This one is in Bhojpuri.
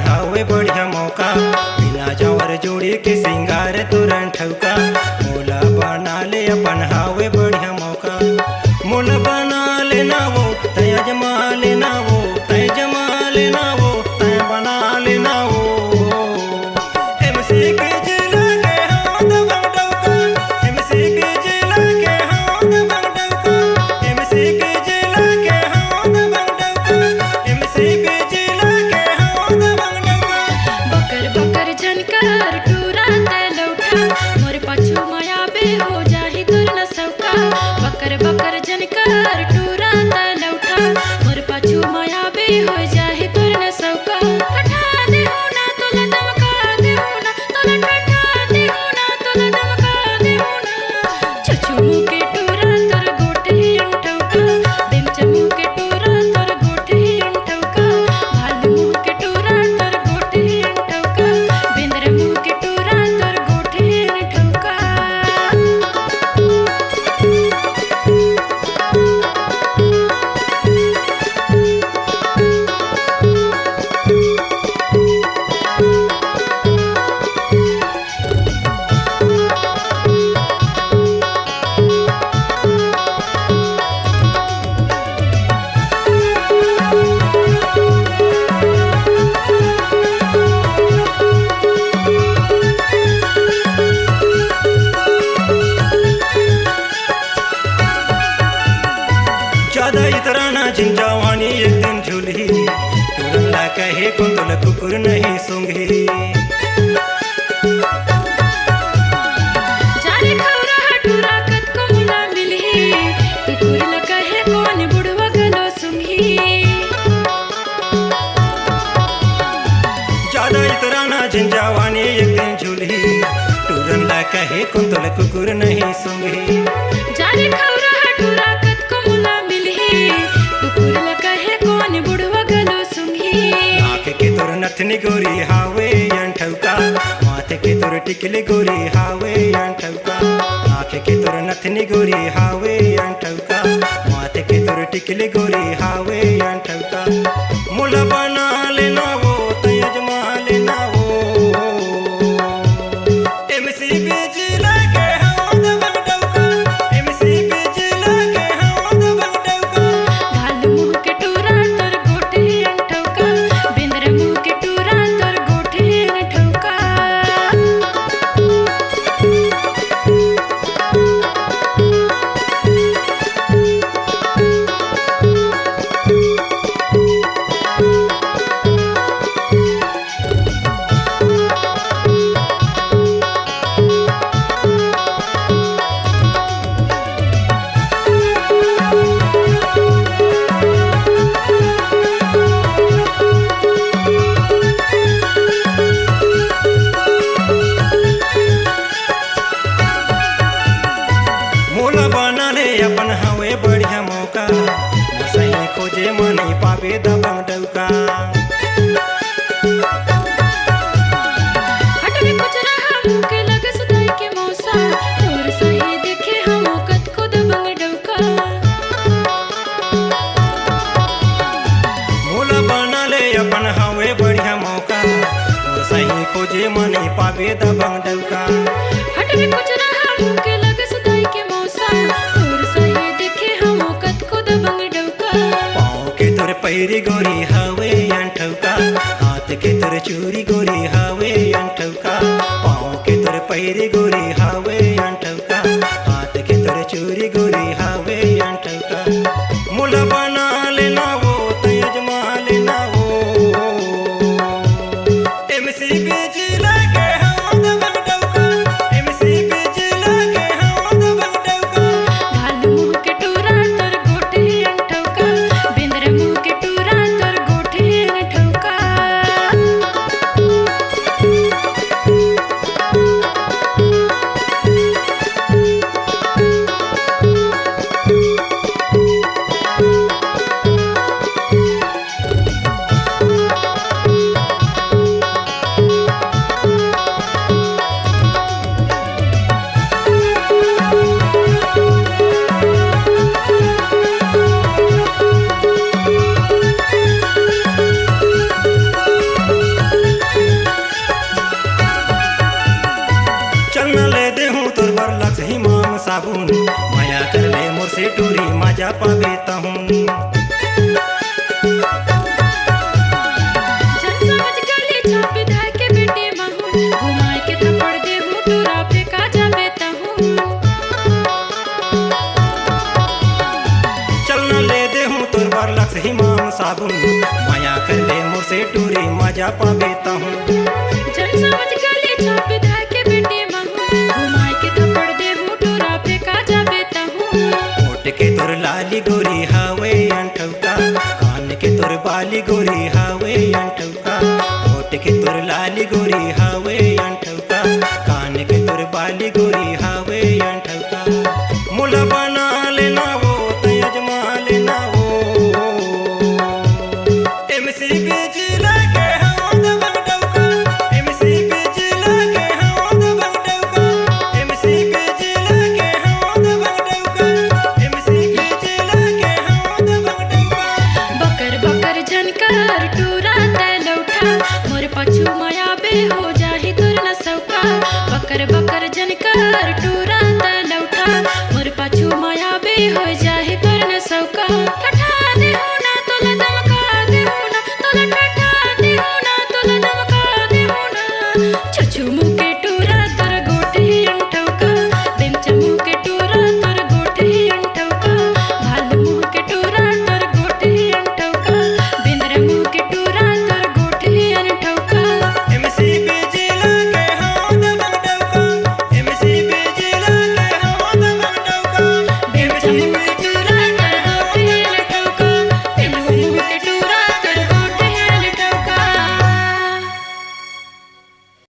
हावे बढ़िया मौका, बिना जवर जोड़ी के सिंगार तुरंत ठौका। मोला बना ले अपन हावे बढ़िया मौका, मोला बना लेना वो तय जमा लेना वो, तय जमा लेना वो तय बना लेना वो। एमसी के जिला के हाथ बंडौका, एमसी के जिला के हाथ बंडौका, एमसी के जिला के हाथ बंडौका, एमसी के जिला के हाथ बंडौका। बकर बकर झनकार टूरा ते लौटा, मोर पाछू माया बे हो जाही तुर न सौका। बकर बकर झनकार टूरा ते लौटा, मोर पाछू माया बे हो जाही तुर न सौका। ठठा देहु ना तोला दमका देहु ना, तोला ठठा देहु ना तोला दमका देहु ना। छछु के टूरा तोर गोटे अंटौका, बेमचमू के टूरा तोर गोटे अंटौका। भालू के टूरा तोर गोटे अंटौका, बेंद्र मुँह के टूरा तोर गोटे अंटौका। ज्यादा इतरा ना झिंझावानी एक दिन झूली, तुरला कहे कुंतल कुकुर नहीं सूंघी। जाने खौरा हटूरा कत को मुला मिलही, कुकुर न कहे कौन बुढ़वा गलो सुंघी। ज्यादा इतरा ना झिंझावानी एक दिन झूली, तुरला कहे कुंतल कुकुर नहीं सूंघी। जाने खौरा हटूरा कत को मुला मिलही, कुकुर न कहे कौन बुढ़वा गलो सुंघी। आँख के तोर नथनी गोरी हावे अंठौका, माथे के तोर टिकली गोरी हावे अंठौका। आँख के तोर नथनी गोरी हावे अंठौका, माथे के तोर टिकली गोरी हावे अंठौका। मुला बना लेना वो तय जमा लेना वो। एमसी के जिला के हाथ बंडौका, एमसी के जिला के हाथ बंडौका। भालू मुँह के टूरा तोर गोटे अंटौका, बेंद्र मुँह के टूरा तोर गोटे अंटौका। मोला बना ले अपन हवे बढ़िया मौका, सही खोजे मनी पावे दबंग डौका। हटवे कुछ रहा मुँह के लग सुधाई के मौसा, तोर सही देखे हम कत को दबंग डौका। मोला बना ले अपन हवे बढ़िया मौका, सही खोजे मनी पावे दबंग डौका। हटवे कुछ रहा मुँह के लग सुधाई के मौसा, तोर सही देखे हम कत को दबंग डौका। पाँव के तोर पैरी गोरी हवे अंठौका, हाथ के तोर चूरी गोरी हवे अंठौका। पाँव के तोर पैरी गोरी हवे अंठौका, हाथ के तोर चूरी गोरी हवे अंठौका। मुला बना लेना वो तय जमा लेना वो। एमसी के जिला के हाथ बंडौका, एमसी के जिला के हाथ बंडौका। भालू मुँह के टूरा तोर गोटे अंटौका, बेंद्र मुँह के टूरा तोर गोटे अंटौका। मुझसे टूरी मजा पावेता हूँ। जन समझ गली छाप धाय के बेटे महू घुमाए के थप्पड़ दे हूँ टूरा पे का जाबेता हूँ। चल न ले दे हूँ तोर बार लक्स हिमाम साबुन माया कर ले मुझसे टूरी मजा पावेता हूँ। जन समझ गली छाप धाय के बेटे महू घुमाए के थप्पड़ दे हूँ टूरा पे का जाबेता हूँ। ओट के तोर लाली गोरी हावे अंठौका कान के तोर बाली गोरी हावे अंठौका ओट के तोर लाली गोरी हावे